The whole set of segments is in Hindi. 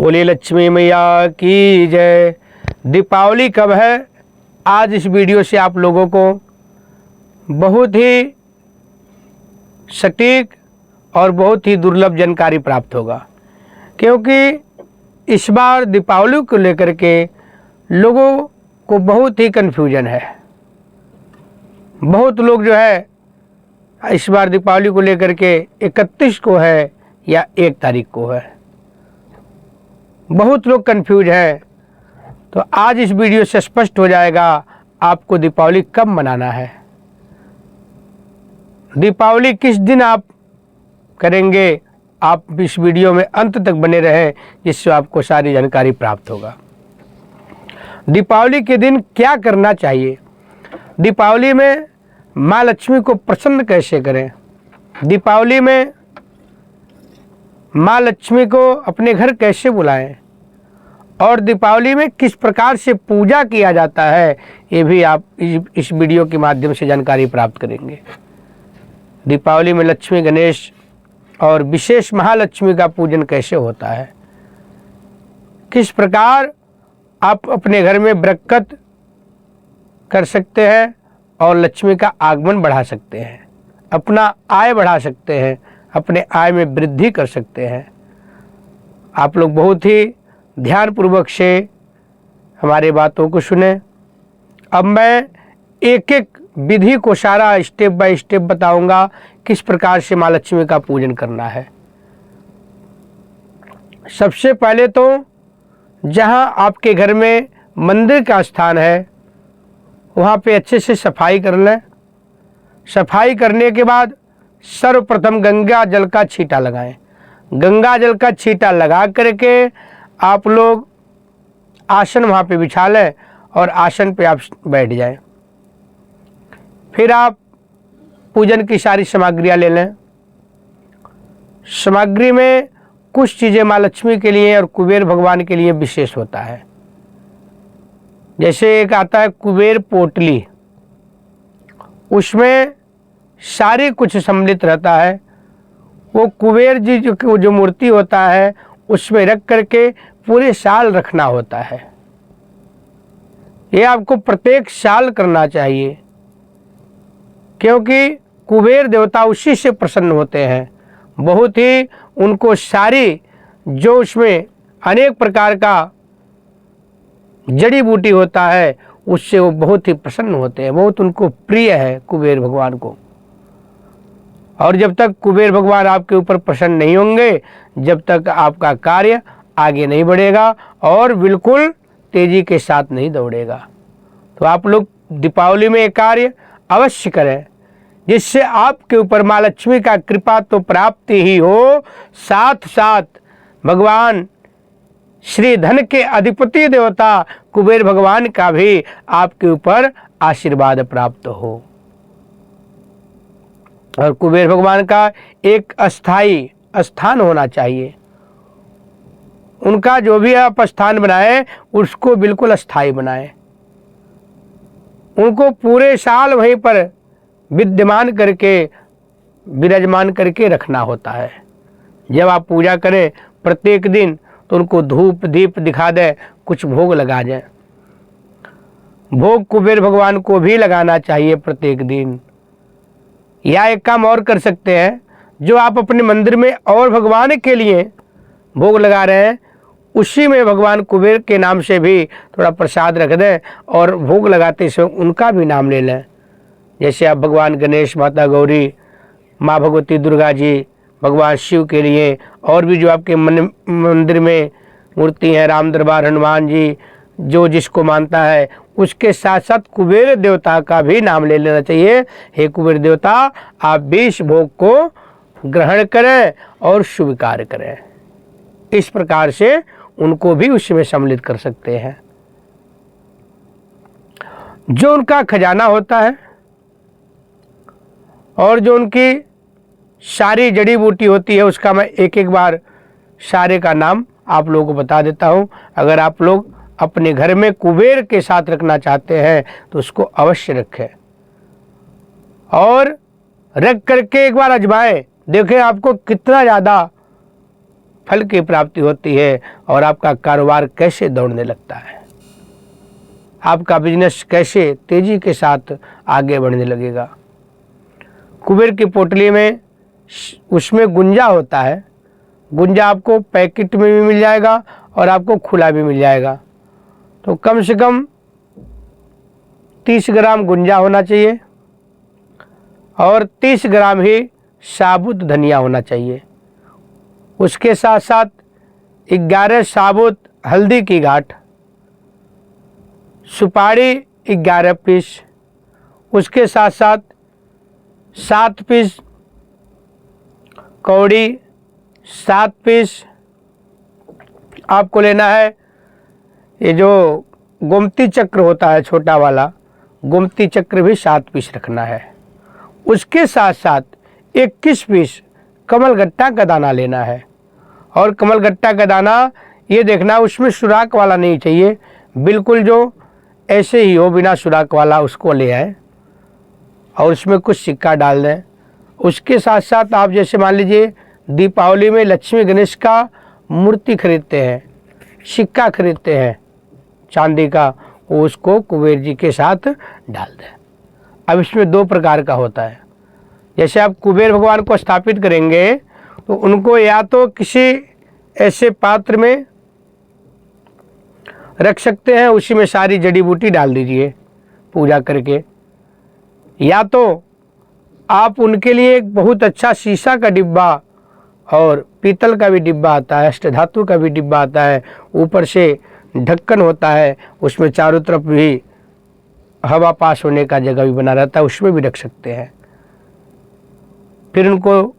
बोले लक्ष्मी मैया की जय। दीपावली कब है, आज इस वीडियो से आप लोगों को बहुत ही सटीक और बहुत ही दुर्लभ जानकारी प्राप्त होगा, क्योंकि इस बार दीपावली को लेकर के लोगों को बहुत ही कन्फ्यूजन है। बहुत लोग जो है इस बार दीपावली को लेकर के 31 को है या 1 तारीख को है, बहुत लोग कंफ्यूज हैं। तो आज इस वीडियो से स्पष्ट हो जाएगा आपको दीपावली कब मनाना है, दीपावली किस दिन आप करेंगे। आप इस वीडियो में अंत तक बने रहें, जिससे आपको सारी जानकारी प्राप्त होगा। दीपावली के दिन क्या करना चाहिए, दीपावली में माँ लक्ष्मी को प्रसन्न कैसे करें, दीपावली में माँ लक्ष्मी को अपने घर कैसे बुलाएं, और दीपावली में किस प्रकार से पूजा किया जाता है, ये भी आप इस वीडियो के माध्यम से जानकारी प्राप्त करेंगे। दीपावली में लक्ष्मी, गणेश और विशेष महालक्ष्मी का पूजन कैसे होता है, किस प्रकार आप अपने घर में बरकत कर सकते हैं और लक्ष्मी का आगमन बढ़ा सकते हैं, अपना आय बढ़ा सकते हैं, अपने आय में वृद्धि कर सकते हैं। आप लोग बहुत ही ध्यानपूर्वक से हमारे बातों को सुने। अब मैं एक एक विधि को सारा स्टेप बाय स्टेप बताऊंगा, किस प्रकार से माँ लक्ष्मी का पूजन करना है। सबसे पहले तो जहां आपके घर में मंदिर का स्थान है, वहाँ पे अच्छे से सफाई कर लें। सफाई करने के बाद सर्वप्रथम गंगा जल का छींटा लगाएं। गंगा जल का छींटा लगा करके आप लोग आसन वहाँ पे बिछा लें और आसन पे आप बैठ जाएं। फिर आप पूजन की सारी सामग्रियाँ ले लें। सामग्री में कुछ चीज़ें माँ लक्ष्मी के लिए और कुबेर भगवान के लिए विशेष होता है। जैसे एक आता है कुबेर पोटली, उसमें सारी कुछ सम्मिलित रहता है। वो कुबेर जी जो मूर्ति होता है उसमें रख करके पूरे साल रखना होता है। ये आपको प्रत्येक साल करना चाहिए, क्योंकि कुबेर देवता उसी से प्रसन्न होते हैं। बहुत ही उनको सारी जो उसमें अनेक प्रकार का जड़ी बूटी होता है उससे वो बहुत ही प्रसन्न होते हैं, बहुत उनको प्रिय है कुबेर भगवान को। और जब तक कुबेर भगवान आपके ऊपर प्रसन्न नहीं होंगे, जब तक आपका कार्य आगे नहीं बढ़ेगा और बिल्कुल तेजी के साथ नहीं दौड़ेगा। तो आप लोग दीपावली में एक कार्य अवश्य करें, जिससे आपके ऊपर माँ लक्ष्मी का कृपा तो प्राप्ति ही हो, साथ साथ भगवान श्री धन के अधिपति देवता कुबेर भगवान का भी आपके ऊपर आशीर्वाद प्राप्त हो। और कुबेर भगवान का एक अस्थाई स्थान होना चाहिए। उनका जो भी आप स्थान बनाए उसको बिल्कुल अस्थाई बनाए। उनको पूरे साल वहीं पर विद्यमान करके, विराजमान करके रखना होता है। जब आप पूजा करें प्रत्येक दिन तो उनको धूप दीप दिखा दें, कुछ भोग लगा जाए। भोग कुबेर भगवान को भी लगाना चाहिए प्रत्येक दिन। या एक काम और कर सकते हैं, जो आप अपने मंदिर में और भगवान के लिए भोग लगा रहे हैं, उसी में भगवान कुबेर के नाम से भी थोड़ा प्रसाद रख दें और भोग लगाते समय उनका भी नाम ले लें। जैसे आप भगवान गणेश, माता गौरी, माँ भगवती दुर्गा जी, भगवान शिव के लिए और भी जो आपके मंदिर में मूर्ति हैं, राम दरबार, हनुमान जी, जो जिसको मानता है, उसके साथ साथ कुबेर देवता का भी नाम ले लेना चाहिए। हे कुबेर देवता, आप भी इस भोग को ग्रहण करें और शुभ कार्य करें। इस प्रकार से उनको भी उसमें सम्मिलित कर सकते हैं। जो उनका खजाना होता है और जो उनकी सारी जड़ी बूटी होती है, उसका मैं एक एक बार सारे का नाम आप लोगों को बता देता हूँ। अगर आप लोग अपने घर में कुबेर के साथ रखना चाहते हैं तो उसको अवश्य रखें और रख करके एक बार आजमाएं, देखें आपको कितना ज़्यादा फल की प्राप्ति होती है और आपका कारोबार कैसे दौड़ने लगता है, आपका बिजनेस कैसे तेजी के साथ आगे बढ़ने लगेगा। कुबेर की पोटली में उसमें गुंजा होता है, गुंजा आपको पैकेट में भी मिल जाएगा और आपको खुला भी मिल जाएगा। तो कम से कम 30 ग्राम गुंजा होना चाहिए और 30 ग्राम ही साबुत धनिया होना चाहिए। उसके साथ साथ 11 साबुत हल्दी की गांठ, सुपारी 11 पीस, उसके साथ साथ 7 पीस कौड़ी, 7 पीस आपको लेना है ये जो गोमती चक्र होता है छोटा वाला, गोमती चक्र भी 7 पीस रखना है। उसके साथ साथ 21 पीस कमलगट्टा का दाना लेना है और कमलगट्टा का दाना ये देखना उसमें सुराख वाला नहीं चाहिए, बिल्कुल जो ऐसे ही हो बिना सुराख वाला उसको ले आए और उसमें कुछ सिक्का डाल दें। उसके साथ साथ आप जैसे मान लीजिए दीपावली में लक्ष्मी गणेश का मूर्ति खरीदते हैं, सिक्का खरीदते हैं चांदी का, वो उसको कुबेर जी के साथ डाल दें। अब इसमें 2 प्रकार का होता है। जैसे आप कुबेर भगवान को स्थापित करेंगे तो उनको या तो किसी ऐसे पात्र में रख सकते हैं, उसी में सारी जड़ी बूटी डाल दीजिए पूजा करके, या तो आप उनके लिए एक बहुत अच्छा शीशा का डिब्बा और पीतल का भी डिब्बा आता है, अष्टधातु का भी डिब्बा आता है, ऊपर से ढक्कन होता है, उसमें चारों तरफ भी हवा पास होने का जगह भी बना रहता है, उसमें भी रख सकते हैं। फिर उनको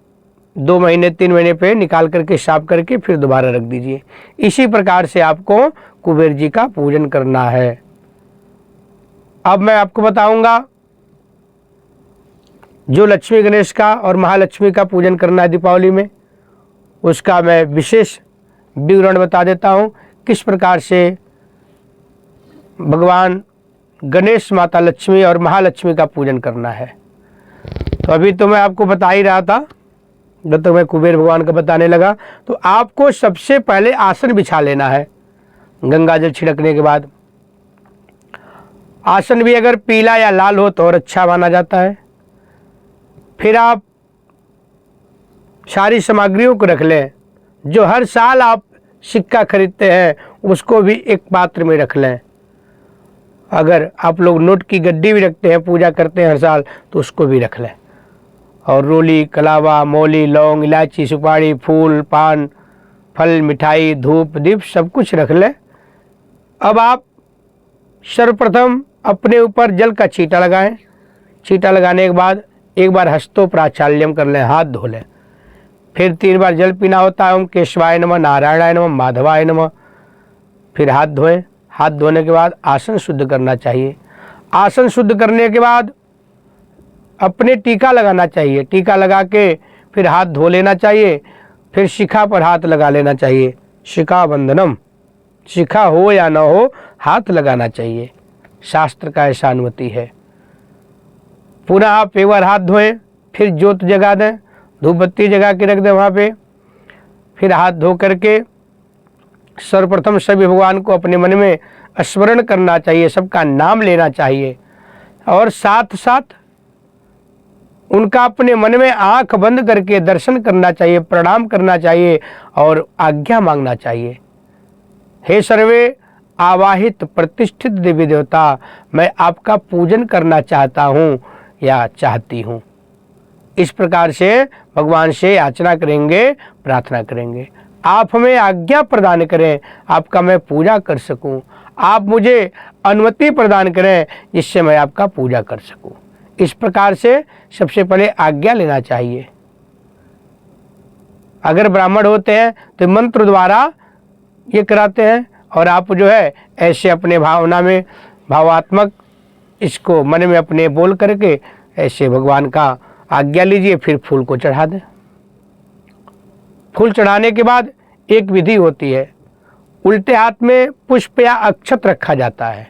2 महीने 3 महीने पे निकाल करके साफ करके फिर दोबारा रख दीजिए। इसी प्रकार से आपको कुबेर जी का पूजन करना है। अब मैं आपको बताऊंगा जो लक्ष्मी गणेश का और महालक्ष्मी का पूजन करना है दीपावली में, उसका मैं विशेष विवरण बता देता हूँ किस प्रकार से भगवान गणेश, माता लक्ष्मी और महालक्ष्मी का पूजन करना है। तो अभी तो मैं आपको बता ही रहा था, जब तक मैं कुबेर भगवान का बताने लगा, तो आपको सबसे पहले आसन बिछा लेना है गंगा जल छिड़कने के बाद। आसन भी अगर पीला या लाल हो तो और अच्छा माना जाता है। फिर आप सारी सामग्रियों को रख लें, जो हर साल आप सिक्का खरीदते हैं उसको भी एक पात्र में रख लें। अगर आप लोग नोट की गड्डी भी रखते हैं, पूजा करते हैं हर साल, तो उसको भी रख लें। और रोली, कलावा, मौली, लौंग, इलायची, सुपारी, फूल, पान, फल, मिठाई, धूप, दीप सब कुछ रख लें। अब आप सर्वप्रथम अपने ऊपर जल का छींटा लगाएं। छींटा लगाने के बाद एक बार हस्तो प्राचाल्यम कर लें, हाथ धो लें। फिर 3 बार जल पीना होता है, ओम केशवाय नमः, नारायणाय नमः, माधवाय नमः। फिर हाथ धोएं। हाथ धोने के बाद आसन शुद्ध करना चाहिए। आसन शुद्ध करने के बाद अपने टीका लगाना चाहिए। टीका लगा के फिर हाथ धो लेना चाहिए। फिर शिखा पर हाथ लगा लेना चाहिए। शिखा बंधनम, शिखा हो या न हो हाथ लगाना चाहिए, शास्त्र का ऐसा अनुमति है। पुनः आप एक बार हाथ धोएं, फिर ज्योत जगा दें, धूप बत्ती जगा के रख दें वहाँ पे। फिर हाथ धो करके सर्वप्रथम सभी भगवान को अपने मन में स्मरण करना चाहिए, सबका नाम लेना चाहिए और साथ साथ उनका अपने मन में आंख बंद करके दर्शन करना चाहिए, प्रणाम करना चाहिए और आज्ञा मांगना चाहिए। हे सर्वे आवाहित प्रतिष्ठित देवी देवता, मैं आपका पूजन करना चाहता हूँ या चाहती हूँ। इस प्रकार से भगवान से याचना करेंगे, प्रार्थना करेंगे। आप हमें आज्ञा प्रदान करें, आपका मैं पूजा कर सकूं। आप मुझे अनुमति प्रदान करें जिससे मैं आपका पूजा कर सकूं। इस प्रकार से सबसे पहले आज्ञा लेना चाहिए। अगर ब्राह्मण होते हैं तो मंत्र द्वारा ये कराते हैं और आप जो है ऐसे अपने भावना में भावात्मक इसको मन में अपने बोल करके ऐसे भगवान का आज्ञा लीजिए। फिर फूल को चढ़ा दें। फूल चढ़ाने के बाद एक विधि होती है, उल्टे हाथ में पुष्प या अक्षत रखा जाता है।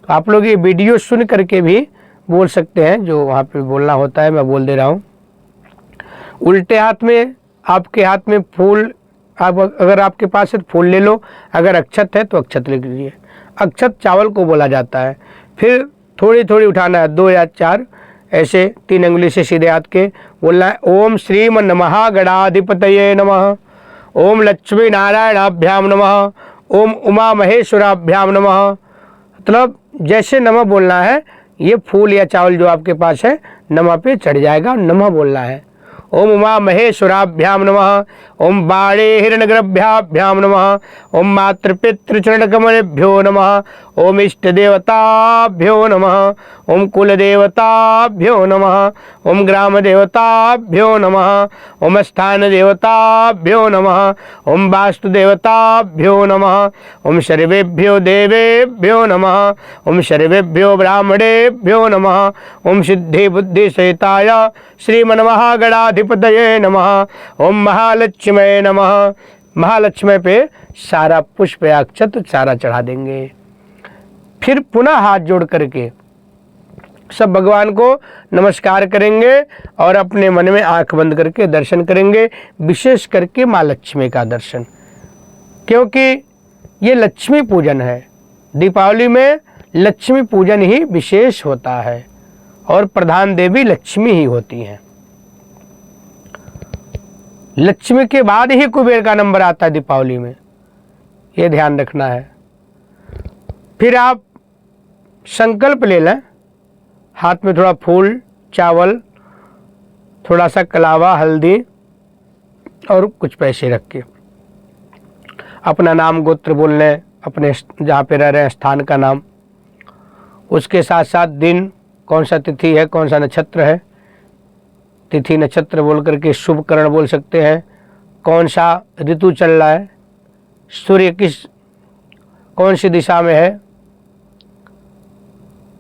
तो आप लोग ये वीडियो सुन करके भी बोल सकते हैं, जो वहाँ पे बोलना होता है मैं बोल दे रहा हूँ। उल्टे हाथ में, आपके हाथ में फूल आप अगर आपके पास है तो फूल ले लो, अगर अक्षत है तो अक्षत ले लीजिए। अक्षत चावल को बोला जाता है। फिर थोड़ी थोड़ी उठाना है, 2 या 4 ऐसे 3 अंगुली से सीधे हाथ के बोलना है ओम श्रीम नमः गणाधिपतये नमः, ओम लक्ष्मी नारायणाभ्याम नमः, ओम उमा महेश्वराभ्याम नमः। मतलब जैसे नमः बोलना है, ये फूल या चावल जो आपके पास है नमः पे चढ़ जाएगा, नमः बोलना है। ओम उमा महेश्वराभ्याम नमः, ओम बाणे हिरण्यगर्भाभ्याम नमः, ओम मातृपितृचरणकमलेभ्यो नमः, ओम इष्ट देवताभ्यो नमः, ओम कुल देवताभ्यो नमः, ओम ग्राम देवताभ्यो नमः, ओम स्थान देवताभ्यो नमः, ओम वास्तु देवताभ्यो नमः, ओम सर्वेभ्यो देवेभ्यो नमः, ओम सर्वेभ्यो ब्राह्मणेभ्यो नमः, ओम सिद्धि बुद्धि सहिताय श्रीमन्महागणाधिपतये नमः, ओम महालक्ष्मी नमः। महालक्ष्मी पे सारा पुष्प या अक्षत सारा चढ़ा देंगे। फिर पुनः हाथ जोड़ करके सब भगवान को नमस्कार करेंगे और अपने मन में आंख बंद करके दर्शन करेंगे, विशेष करके माँ लक्ष्मी का दर्शन, क्योंकि ये लक्ष्मी पूजन है। दीपावली में लक्ष्मी पूजन ही विशेष होता है और प्रधान देवी लक्ष्मी ही होती हैं। लक्ष्मी के बाद ही कुबेर का नंबर आता है दीपावली में, ये ध्यान रखना है। फिर आप संकल्प ले लें, हाथ में थोड़ा फूल, चावल, थोड़ा सा कलावा, हल्दी और कुछ पैसे रख के अपना नाम गोत्र बोल लें, अपने जहाँ पे रह रहे हैं स्थान का नाम, उसके साथ साथ दिन, कौन सा तिथि है, कौन सा नक्षत्र है, तिथि नक्षत्र बोल करके शुभ करण बोल सकते हैं, कौन सा ऋतु चल रहा है, सूर्य कौन सी दिशा में है,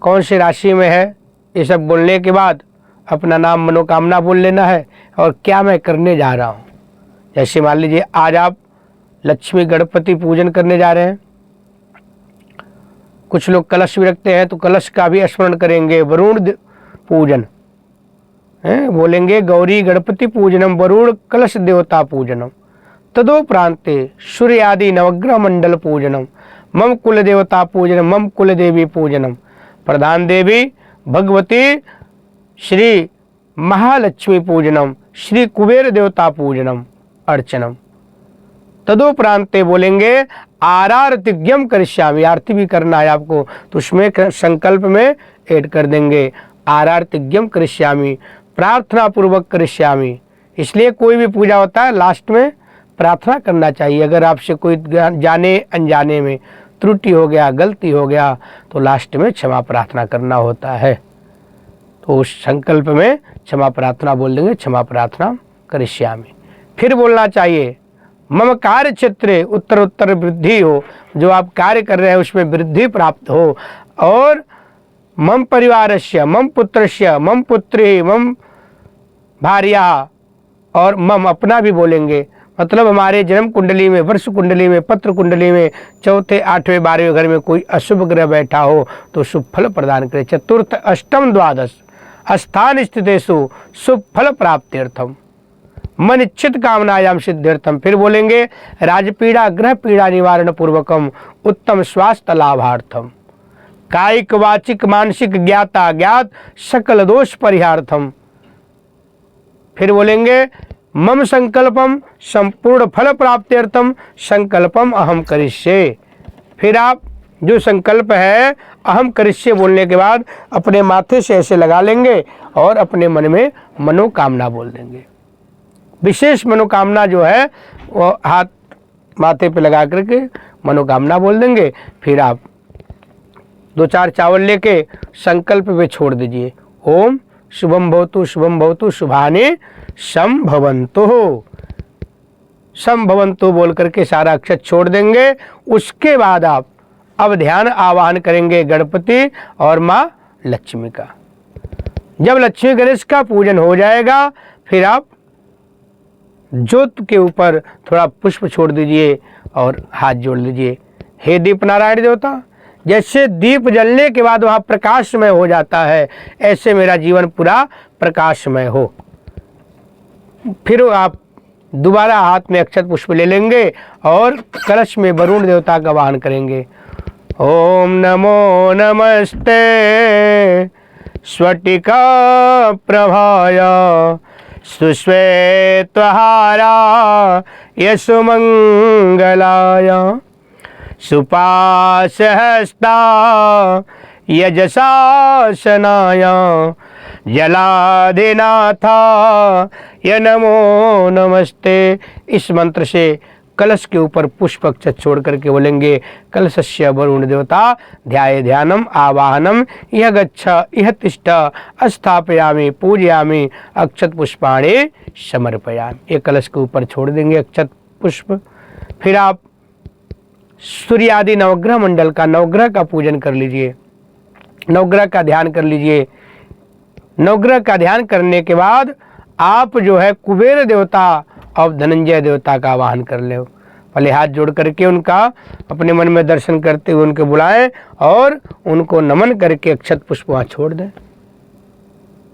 कौन सी राशि में है, ये सब बोलने के बाद अपना नाम मनोकामना बोल लेना है और क्या मैं करने जा रहा हूँ। जैसे मान लीजिए आज आप लक्ष्मी गणपति पूजन करने जा रहे हैं, कुछ लोग कलश भी रखते हैं तो कलश का भी स्मरण करेंगे, वरुण पूजन बोलेंगे, गौरी गणपति पूजनम वरुण कलश देवता पूजनम, तदोपरांते सूर्य आदि नवग्रह मंडल पूजनम, मम कुल देवता पूजनम, मम कुल देवी पूजनम, प्रधान देवी भगवती श्री महालक्ष्मी पूजनम, श्री कुबेर देवता पूजनम अर्चनम। तदोपरांते बोलेंगे आरारतिज्ञम करिष्यामि, आरती भी करना है आपको तो उसमें संकल्प में ऐड कर देंगे आरारतिज्ञम करिष्यामि, प्रार्थना पूर्वक करिष्यामि। इसलिए कोई भी पूजा होता है लास्ट में प्रार्थना करना चाहिए। अगर आपसे कोई जाने अनजाने में त्रुटि हो गया, गलती हो गया तो लास्ट में क्षमा प्रार्थना करना होता है, तो उस संकल्प में क्षमा प्रार्थना बोल देंगे, क्षमा प्रार्थना करिष्यामि। फिर बोलना चाहिए मम कार्य क्षेत्रे उत्तर उत्तर वृद्धि हो, जो आप कार्य कर रहे हैं उसमें वृद्धि प्राप्त हो, और मम परिवारस्य, मम पुत्रस्य, मम पुत्री, मम भार्या और मम अपना भी बोलेंगे, मतलब हमारे जन्म कुंडली में, वर्ष कुंडली में, पत्र कुंडली में चौथे, 8वें, 12वें घर में कोई अशुभ ग्रह बैठा हो तो शुभ फल प्रदान करे। चतुर्थ, अष्टम, द्वादश स्थान स्थितेषु शुभ फल प्राप्त्यर्थम, मन इच्छित कामनायाम सिद्ध्यर्थम। फिर बोलेंगे राजपीड़ा ग्रह पीड़ा निवारण पूर्वकम उत्तम स्वास्थ्य लाभार्थम, कायिक वाचिक मानसिक ज्ञाता ज्ञात सकल दोष परिहार्थम। फिर बोलेंगे मम संकल्पम संपूर्ण फल प्राप्त्यर्थम संकल्पम अहम करिष्ये। फिर आप जो संकल्प है अहम करिष्ये बोलने के बाद अपने माथे से ऐसे लगा लेंगे और अपने मन में मनोकामना बोल देंगे। विशेष मनोकामना जो है वो हाथ माथे पे लगा करके मनोकामना बोल देंगे। फिर आप 2-4 चावल लेके संकल्प पे छोड़ दीजिए, ओम शुभम भवतु शुभानि संभवन्तु, संभवन्तु बोल करके सारा अक्षर छोड़ देंगे। उसके बाद आप अब ध्यान आवाहन करेंगे गणपति और माँ लक्ष्मी का। जब लक्ष्मी गणेश का पूजन हो जाएगा फिर आप ज्योत के ऊपर थोड़ा पुष्प छोड़ दीजिए और हाथ जोड़ लीजिए। हे दीप नारायण देवता, जैसे दीप जलने के बाद वहाँ प्रकाशमय हो जाता है, ऐसे मेरा जीवन पूरा प्रकाशमय हो। फिर आप दोबारा हाथ में अक्षत पुष्प ले लेंगे और कलश में वरुण देवता का वाहन करेंगे। ओम नमो नमस्ते स्फटिका प्रभाय सुश्वेतहारा यशुमंगलाय सुपाशहस्ता यजशासनाय जलाधिनाथा य नमो नमस्ते। इस मंत्र से कलश के ऊपर पुष्प अक्षत छोड़ करके बोलेंगे कलशस्य वरुण देवता ध्याये ध्यानम आवाहनम यह गच्छ यह तिष्ठ स्थापयामि पूजयामि अक्षत पुष्पाणि समर्पयामि। ये कलश के ऊपर छोड़ देंगे अक्षत पुष्प। फिर आप सूर्य आदि नवग्रह मंडल का नवग्रह का पूजन कर लीजिए, नवग्रह का ध्यान कर लीजिए। नवग्रह का ध्यान करने के बाद आप जो है कुबेर देवता और धनंजय देवता का आवाहन कर ले। पहले हाथ जोड़ करके उनका अपने मन में दर्शन करते हुए उनके बुलाएं और उनको नमन करके अक्षत पुष्प वहाँ छोड़ दें।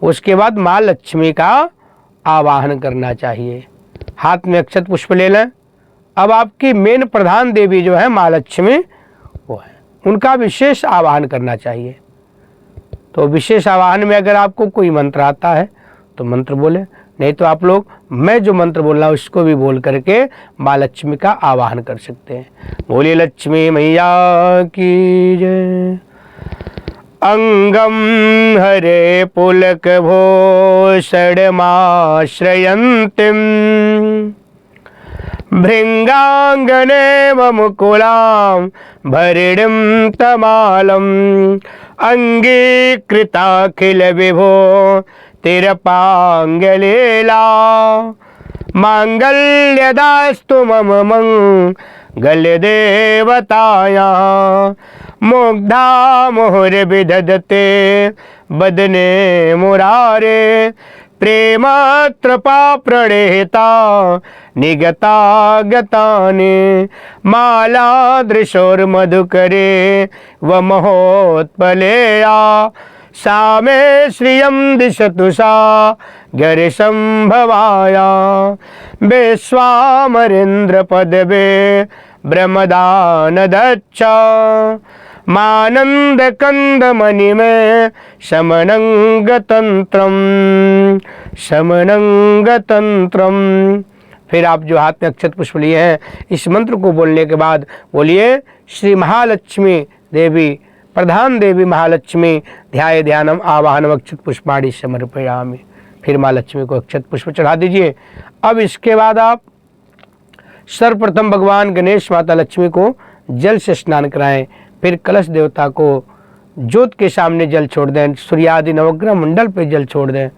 उसके बाद माँ लक्ष्मी का आवाहन करना चाहिए। हाथ में अक्षत पुष्प ले लें। अब आपकी मेन प्रधान देवी जो है माँ लक्ष्मी वो है, उनका विशेष आवाहन करना चाहिए। तो विशेष आवाहन में अगर आपको कोई मंत्र आता है तो मंत्र बोले, नहीं तो आप लोग मैं जो मंत्र बोल रहा हूँ उसको भी बोल करके माँ लक्ष्मी का आवाहन कर सकते हैं। बोलिए लक्ष्मी मैया की जय। अंगम हरे पुलक भूषणमाश्रयन्तीं भृंगांगने मुकुलां भरिणीं तमालम् अंगीकृताखिल विभो तिरपांगलीला मांगल्यदास्तु मम मंगलदेवताया मुग्धा मुहुर्विदधते बदने मुरारे प्रेमत्रपा प्रणेता निगता गतानि मालादृशोर्मधुकरे व महोत्पलेया सा मे श्रियं दिशतु सा गरिसंभवाया विश्वामरेन्द्र पदवे ब्रह्मदानदच्च मानंद कंद मणि में शमनंग तंत्रम। फिर आप जो हाथ में अक्षत पुष्प लिए हैं इस मंत्र को बोलने के बाद बोलिए श्री महालक्ष्मी देवी प्रधान देवी महालक्ष्मी ध्याये ध्यानम आवाहनम अक्षत पुष्पाणि समर्पयामि। फिर माँ लक्ष्मी को अक्षत पुष्प चढ़ा दीजिए। अब इसके बाद आप सर्वप्रथम भगवान गणेश माता लक्ष्मी को जल से स्नान कराएं। फिर कलश देवता को ज्योत के सामने जल छोड़ दें। सूर्यादि नवग्रह मंडल पे जल छोड़ दें।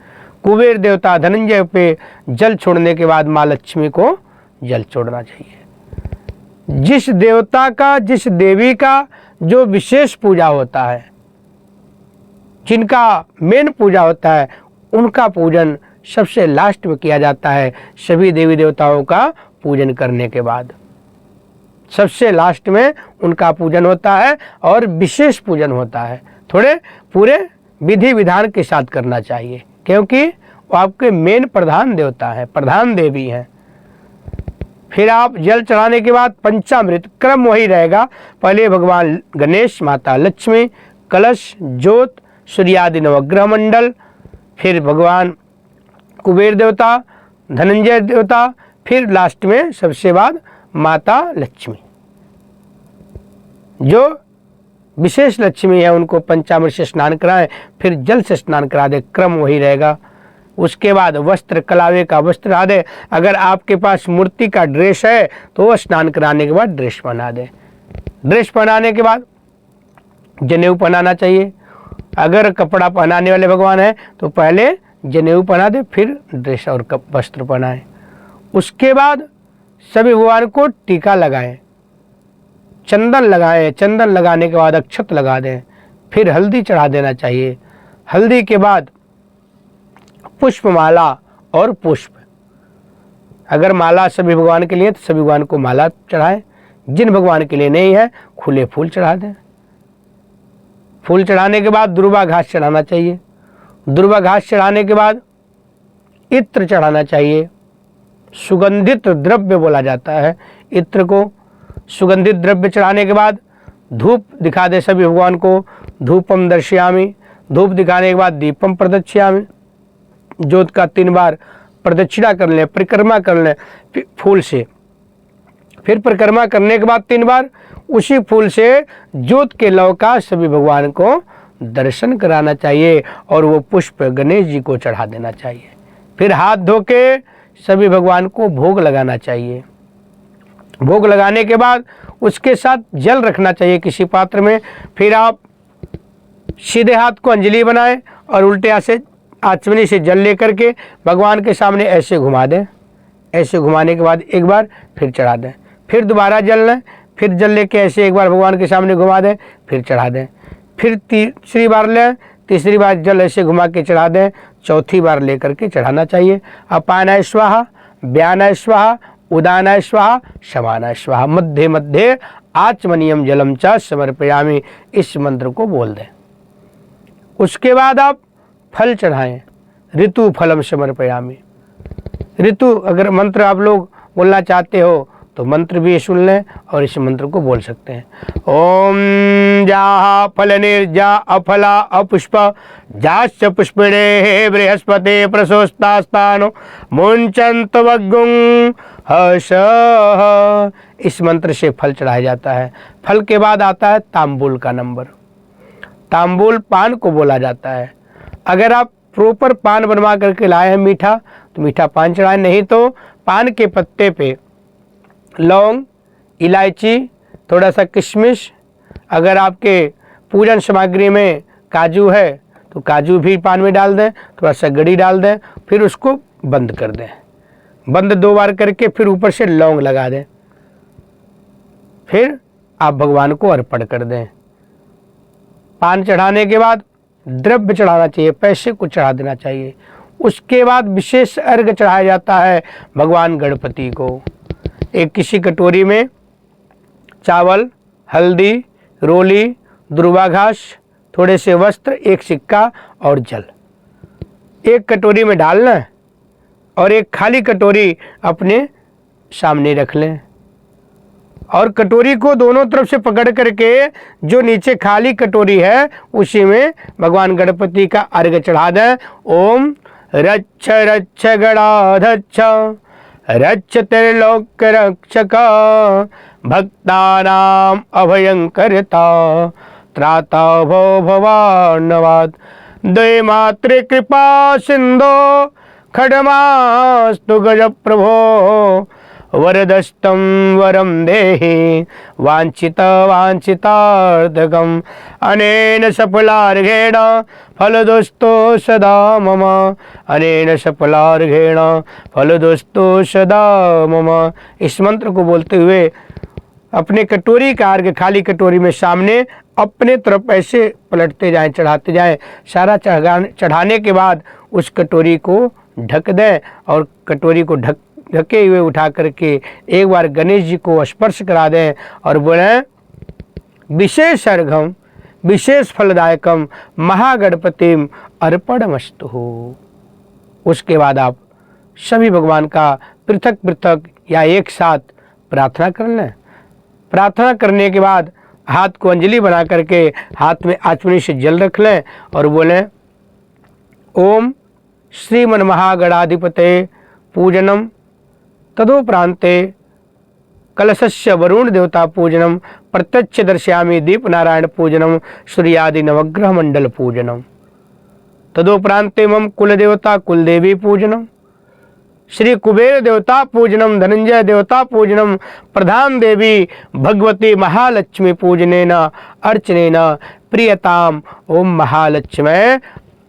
कुबेर देवता धनंजय पे जल छोड़ने के बाद माँ लक्ष्मी को जल छोड़ना चाहिए। जिस देवता का जिस देवी का जो विशेष पूजा होता है, जिनका मेन पूजा होता है, उनका पूजन सबसे लास्ट में किया जाता है। सभी देवी देवताओं का पूजन करने के बाद सबसे लास्ट में उनका पूजन होता है और विशेष पूजन होता है। थोड़े पूरे विधि विधान के साथ करना चाहिए क्योंकि वो आपके मेन प्रधान देवता है, प्रधान देवी हैं। फिर आप जल चढ़ाने के बाद पंचामृत क्रम वही रहेगा। पहले भगवान गणेश माता लक्ष्मी, कलश, ज्योत, सूर्यादि नवग्रह मंडल, फिर भगवान कुबेर देवता, धनंजय देवता, फिर लास्ट में सबसे बाद माता लक्ष्मी। जो विशेष लक्ष्मी है उनको पंचामृत से स्नान कराएं, फिर जल से स्नान करा दे, क्रम वही रहेगा। उसके बाद वस्त्र, कलावे का वस्त्र आ दे। अगर आपके पास मूर्ति का ड्रेस है तो वह स्नान कराने के बाद ड्रेस पहना दे। ड्रेस पहनाने के बाद जनेऊ पहनाना चाहिए। अगर कपड़ा पहनाने वाले भगवान हैं तो पहले जनेऊ पहना दे, फिर ड्रेस और वस्त्र पहनाएं। उसके बाद सभी भगवान को टीका लगाएं, चंदन लगाएं। चंदन लगाने के बाद अक्षत लगा दें, फिर हल्दी चढ़ा देना चाहिए। हल्दी के बाद पुष्पमाला और पुष्प। अगर माला सभी भगवान के लिए तो सभी भगवान को माला चढ़ाएं। जिन भगवान के लिए नहीं है खुले फूल चढ़ा दें। फूल चढ़ाने के बाद दुर्वा घास चढ़ाना चाहिए। दुर्वा घास चढ़ाने के बाद इत्र चढ़ाना चाहिए। सुगंधित द्रव्य बोला जाता है। इत्र को सुगंधित द्रव्य चढ़ाने के बाद धूप दिखा दे सभी भगवान को, धूपम दर्शयामि, धूप दिखाने के बाद दीपम प्रदक्षियामि, ज्योत का 3 बार प्रदक्षिणा कर लें, परिक्रमा कर लें फूल से। फिर परिक्रमा करने के बाद 3 बार उसी फूल से ज्योत के लौ का सभी भगवान को दर्शन कराना चाहिए और वो पुष्प गणेश जी को चढ़ा देना चाहिए। फिर हाथ धो के सभी भगवान को भोग लगाना चाहिए। भोग लगाने के बाद उसके साथ जल रखना चाहिए किसी पात्र में। फिर आप सीधे हाथ को अंजलि बनाएं और उल्टे हाथ से आचमनी से जल लेकर के भगवान के सामने ऐसे घुमा दें। ऐसे घुमाने के बाद एक बार फिर चढ़ा दें, फिर दोबारा जल लें, फिर जल लेके ऐसे एक बार भगवान के सामने घुमा दें, फिर चढ़ा दें, फिर तीसरी बार लें, तीसरी बार जल ऐसे घुमा के चढ़ा दें, चौथी बार लेकर के चढ़ाना चाहिए। अपानाय स्वाहा, व्यानाय स्वाहा, उदानाय स्वाहा, शमानाय स्वाहा, मध्य मध्य आचमनीयम जलम च समर्पयामि, इस मंत्र को बोल दें। उसके बाद आप फल चढ़ाएं। ऋतु फलम समर्पयामि, ऋतु अगर मंत्र आप लोग बोलना चाहते हो तो मंत्र भी सुन लें और इस मंत्र को बोल सकते हैं। ओम जाहा फल निर्जा अफला अपुष्प जाश्च पुष्पिणे बृहस्पति प्रसोस्तास्तानो मुंचंत वग्गुं हर्ष। इस मंत्र से फल चढ़ाया जाता है। फल के बाद आता है तांबूल का नंबर। तांबूल पान को बोला जाता है। अगर आप प्रॉपर पान बनवा करके लाए हैं मीठा तो मीठा पान चढ़ाएं, नहीं तो पान के पत्ते पे लौंग, इलायची, थोड़ा सा किशमिश, अगर आपके पूजन सामग्री में काजू है तो काजू भी पान में डाल दें, थोड़ा सा गड़ी डाल दें, फिर उसको बंद कर दें। बंद 2 बार करके फिर ऊपर से लौंग लगा दें, फिर आप भगवान को अर्पण कर दें। पान चढ़ाने के बाद द्रव्य चढ़ाना चाहिए, पैसे को चढ़ा देना चाहिए। उसके बाद विशेष अर्घ्य चढ़ाया जाता है भगवान गणपति को। एक किसी कटोरी में चावल, हल्दी, रोली, दुर्वा घास, थोड़े से वस्त्र, एक सिक्का और जल एक कटोरी में डालना है और एक खाली कटोरी अपने सामने रख लें और कटोरी को दोनों तरफ से पकड़ करके जो नीचे खाली कटोरी है उसी में भगवान गणपति का अर्घ्य चढ़ा दें। ओम रच्छ रच्छ गणाधच्छ रच्छ त्रिलोक रक्षक भक्तानाम अभयंकरता त्राता भो भवान्नवाद दय मातृ कृपा सिंधो खड्मास्तु गज प्रभो वरदस्तम वरम देहि वांछित वांछितार्थकम अनेन सफलार्घेण फलदोस्तो सदा मम अनेन सफलार्घेण फलदोस्तो सदा मम। इस मंत्र को बोलते हुए अपने कटोरी का अर्घ्य खाली कटोरी में सामने अपने तरफ ऐसे पलटते जाएं, चढ़ाते जाएं। सारा चढ़ाने के बाद उस कटोरी को ढक दें और कटोरी को ढके हुए उठा करके एक बार गणेश जी को स्पर्श करा दें और बोलें विशेष अर्घम विशेष फलदायकम महागणपतिम अर्पणमस्तु। उसके बाद आप सभी भगवान का पृथक पृथक या एक साथ प्रार्थना कर लें। प्रार्थना करने के बाद हाथ को अंजलि बना करके हाथ में आचमनी से जल रख लें और बोलें ओम श्रीमन महागणाधिपते पूजनम तदोप्रांते कलशस्य वरुण देवता पूजनम प्रत्यक्ष दर्शयामि दीप नारायण पूजनम सूर्यादि नवग्रह मंडल पूजनम तदोप्रांते मम कुल देवता कुल देवी पूजनम श्री कुबेर देवता पूजनम धनंजय देवता पूजनम प्रधान देवी भगवती महालक्ष्मी पूजनेन अर्चनेन प्रियताम। ओम महालक्ष्मी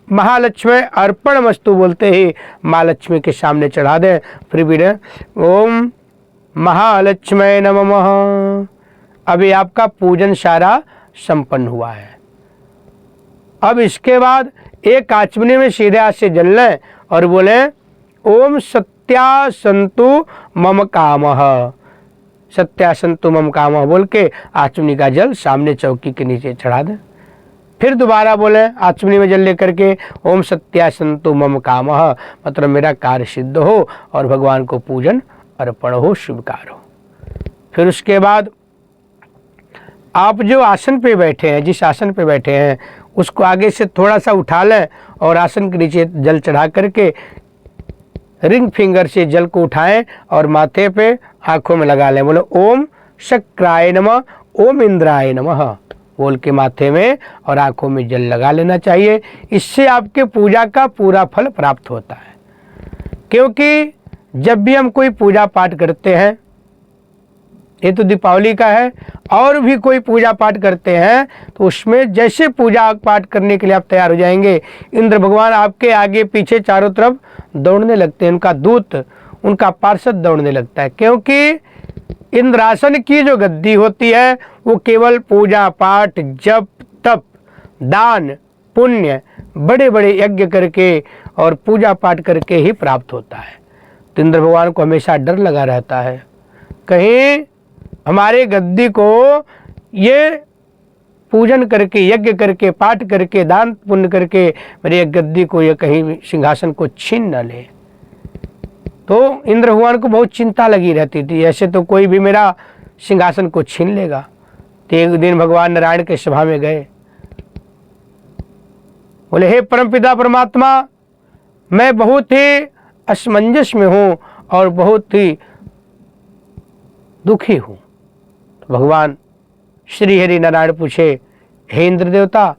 महालक्ष्मी अर्पणमस्तु बोलते ही माँ लक्ष्मी के सामने चढ़ा दें। फिर भी ओम महालक्ष्मी नमः। अभी आपका पूजन सारा संपन्न हुआ है। अब इसके बाद एक आचमनी में सीधे हाथ से जल लें और बोले ओम सत्या संतु मम कामः। सत्या संतु मम कामः बोल के आचमनी का जल सामने चौकी के नीचे चढ़ा दें। फिर दोबारा बोले आचमनी में जल लेकर के, ओम सत्या संतु मम कामः, मतलब मेरा कार्य सिद्ध हो और भगवान को पूजन अर्पण हो, शुभकार हो। फिर उसके बाद आप जो आसन पे बैठे हैं, जिस आसन पे बैठे हैं उसको आगे से थोड़ा सा उठा लें और आसन के नीचे जल चढ़ा करके रिंग फिंगर से जल को उठाएं और माथे पे आंखों में लगा लें। बोलो ओम शक्राय नमः, ओम इंद्राय नमः बोल के माथे में और आंखों में जल लगा लेना चाहिए। इससे आपके पूजा का पूरा फल प्राप्त होता है। क्योंकि जब भी हम कोई पूजा पाठ करते हैं, ये तो दीपावली का है, और भी कोई पूजा पाठ करते हैं तो उसमें जैसे पूजा पाठ करने के लिए आप तैयार हो जाएंगे, इंद्र भगवान आपके आगे पीछे चारों तरफ दौड़ने लगते हैं, उनका दूत, उनका पार्षद दौड़ने लगता है। क्योंकि इंद्रासन की जो गद्दी होती है वो केवल पूजा पाठ, जप, तप, दान, पुण्य, बड़े बड़े यज्ञ करके और पूजा पाठ करके ही प्राप्त होता है। तो इंद्र भगवान को हमेशा डर लगा रहता है, कहीं हमारे गद्दी को ये पूजन करके, यज्ञ करके, पाठ करके, दान पुण्य करके मेरे गद्दी को, ये कहीं सिंहासन को छीन न ले। तो इंद्र भगवान को बहुत चिंता लगी रहती थी, ऐसे तो कोई भी मेरा सिंहासन को छीन लेगा। तो एक दिन भगवान नारायण के सभा में गए, बोले हे परमपिता परमात्मा, मैं बहुत ही असमंजस में हूँ और बहुत ही दुखी हूँ। तो भगवान श्री हरि नारायण पूछे, हे इंद्र देवता,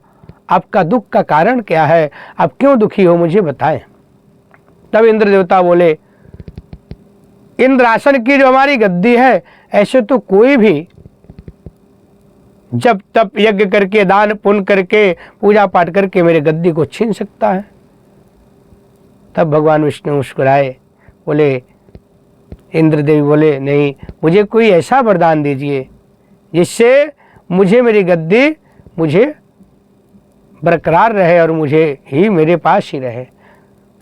आपका दुख का कारण क्या है, आप क्यों दुखी हो, मुझे बताएं। तब इंद्र देवता बोले, इंद्रासन की जो हमारी गद्दी है, ऐसे तो कोई भी जब तप यज्ञ करके, दान पुण्य करके, पूजा पाठ करके मेरे गद्दी को छीन सकता है। तब भगवान विष्णु मुस्कुराए, बोले, इंद्रदेव बोले, नहीं, मुझे कोई ऐसा वरदान दीजिए जिससे मुझे मेरी गद्दी मुझे बरकरार रहे और मुझे ही मेरे पास ही रहे।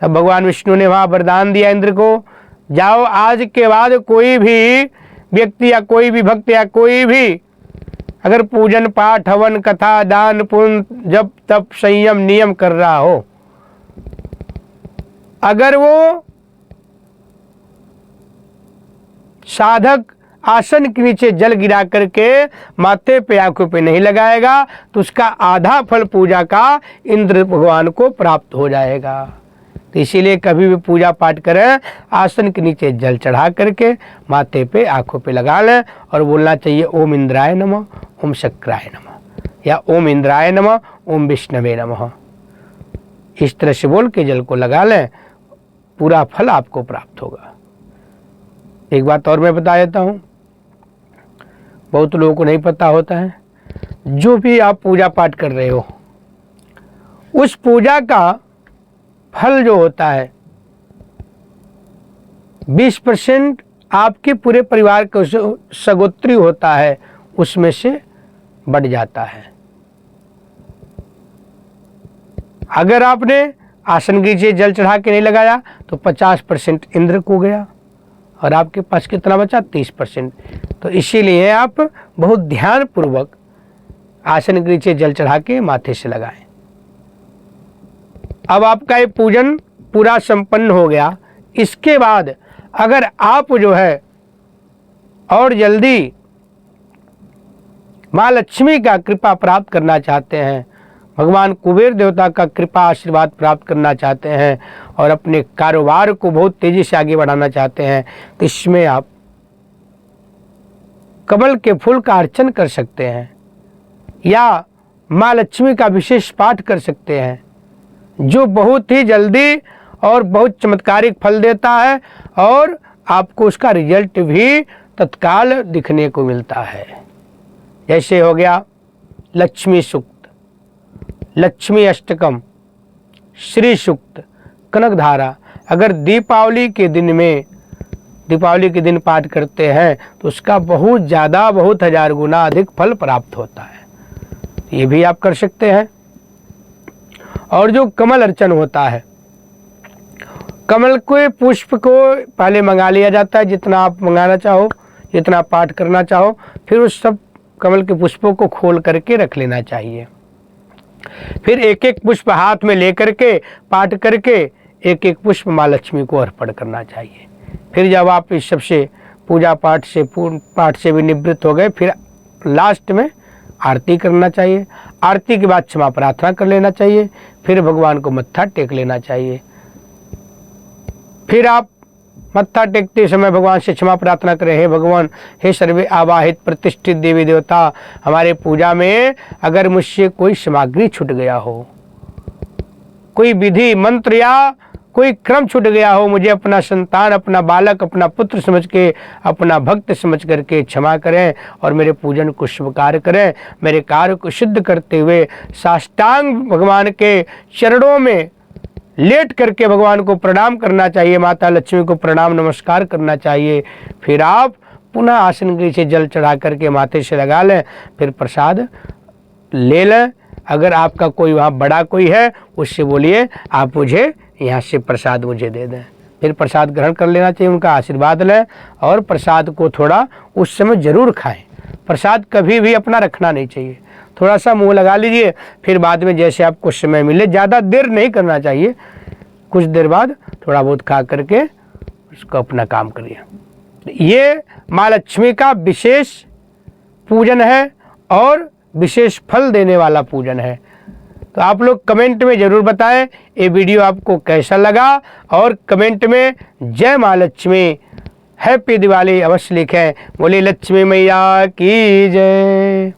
तब भगवान विष्णु ने वहाँ वरदान दिया इंद्र को, जाओ आज के बाद कोई भी व्यक्ति या कोई भी भक्त या कोई भी अगर पूजन पाठ, हवन, कथा, दान पुण्य, जप तप, संयम, नियम कर रहा हो, अगर वो साधक आसन के नीचे जल गिरा करके माथे पे, आंखों पे नहीं लगाएगा तो उसका आधा फल पूजा का इंद्र भगवान को प्राप्त हो जाएगा। तो इसीलिए कभी भी पूजा पाठ करें, आसन के नीचे जल चढ़ा करके माथे पे, आंखों पे लगा लें और बोलना चाहिए ओम इंद्राय नमः, ओम शक्राय नमः, या ओम इंद्राय नमः, ओम विष्णवे नमः। इस तरह से बोल के जल को लगा लें, पूरा फल आपको प्राप्त होगा। एक बात और मैं बता देता हूँ, बहुत लोगों को नहीं पता होता है, जो भी आप पूजा पाठ कर रहे हो उस पूजा का फल जो होता है 20% आपके पूरे परिवार का सगोत्री होता है, उसमें से बढ़ जाता है। अगर आपने आसन के नीचे जल चढ़ा के नहीं लगाया तो 50% इंद्र को गया और आपके पास कितना बचा, 30%। तो इसीलिए आप बहुत ध्यान पूर्वक आसन के नीचे जल चढ़ा के माथे से लगाएं। अब आपका ये पूजन पूरा संपन्न हो गया। इसके बाद अगर आप जो है और जल्दी माँ लक्ष्मी का कृपा प्राप्त करना चाहते हैं, भगवान कुबेर देवता का कृपा आशीर्वाद प्राप्त करना चाहते हैं और अपने कारोबार को बहुत तेजी से आगे बढ़ाना चाहते हैं, तो इसमें आप कमल के फूल का अर्चन कर सकते हैं या माँ लक्ष्मी का विशेष पाठ कर सकते हैं, जो बहुत ही जल्दी और बहुत चमत्कारिक फल देता है और आपको उसका रिजल्ट भी तत्काल दिखने को मिलता है। जैसे हो गया लक्ष्मी सूक्त, लक्ष्मी अष्टकम, श्री सूक्त, कनक धारा। अगर दीपावली के दिन पाठ करते हैं तो उसका बहुत ज़्यादा, बहुत हजार गुना अधिक फल प्राप्त होता है। ये भी आप कर सकते हैं। और जो कमल अर्चन होता है, कमल के पुष्प को पहले मंगा लिया जाता है, जितना आप मंगाना चाहो, जितना पाठ करना चाहो, फिर उस सब कमल के पुष्पों को खोल करके रख लेना चाहिए। फिर एक एक पुष्प हाथ में लेकर के पाठ करके एक एक पुष्प माँ लक्ष्मी को अर्पण करना चाहिए। फिर जब आप इस सबसे पूजा पाठ से भी निवृत्त हो गए, फिर लास्ट में आरती करना चाहिए। आरती के बाद क्षमा प्रार्थना कर लेना चाहिए। फिर भगवान को मत्था टेक लेना चाहिए। फिर आप मत्था टेकते समय भगवान से क्षमा प्रार्थना करें, हे भगवान, हे सर्वे आवाहित प्रतिष्ठित देवी देवता, हमारे पूजा में अगर मुझसे कोई सामग्री छूट गया हो, कोई विधि मंत्र या कोई क्रम छूट गया हो, मुझे अपना संतान, अपना बालक, अपना पुत्र समझ के, अपना भक्त समझ करके क्षमा करें और मेरे पूजन को स्वीकार करें। मेरे कार्य को सिद्ध करते हुए साष्टांग भगवान के चरणों में लेट करके भगवान को प्रणाम करना चाहिए, माता लक्ष्मी को प्रणाम नमस्कार करना चाहिए। फिर आप पुनः आसन के से जल चढ़ा करके माथे से लगा लें, फिर प्रसाद ले लें। अगर आपका कोई वहाँ बड़ा कोई है, उससे बोलिए आप मुझे यहाँ से प्रसाद मुझे दे दें। फिर प्रसाद ग्रहण कर लेना चाहिए, उनका आशीर्वाद लें और प्रसाद को थोड़ा उस समय ज़रूर खाएं। प्रसाद कभी भी अपना रखना नहीं चाहिए, थोड़ा सा मुंह लगा लीजिए, फिर बाद में जैसे आपको समय मिले, ज़्यादा देर नहीं करना चाहिए, कुछ देर बाद थोड़ा बहुत खा करके उसको अपना काम करिए। ये माँ लक्ष्मी का विशेष पूजन है और विशेष फल देने वाला पूजन है। तो आप लोग कमेंट में ज़रूर बताएं ये वीडियो आपको कैसा लगा, और कमेंट में जय माँ लक्ष्मी, हैप्पी दिवाली अवश्य लिखें। बोले लक्ष्मी मैया की जय।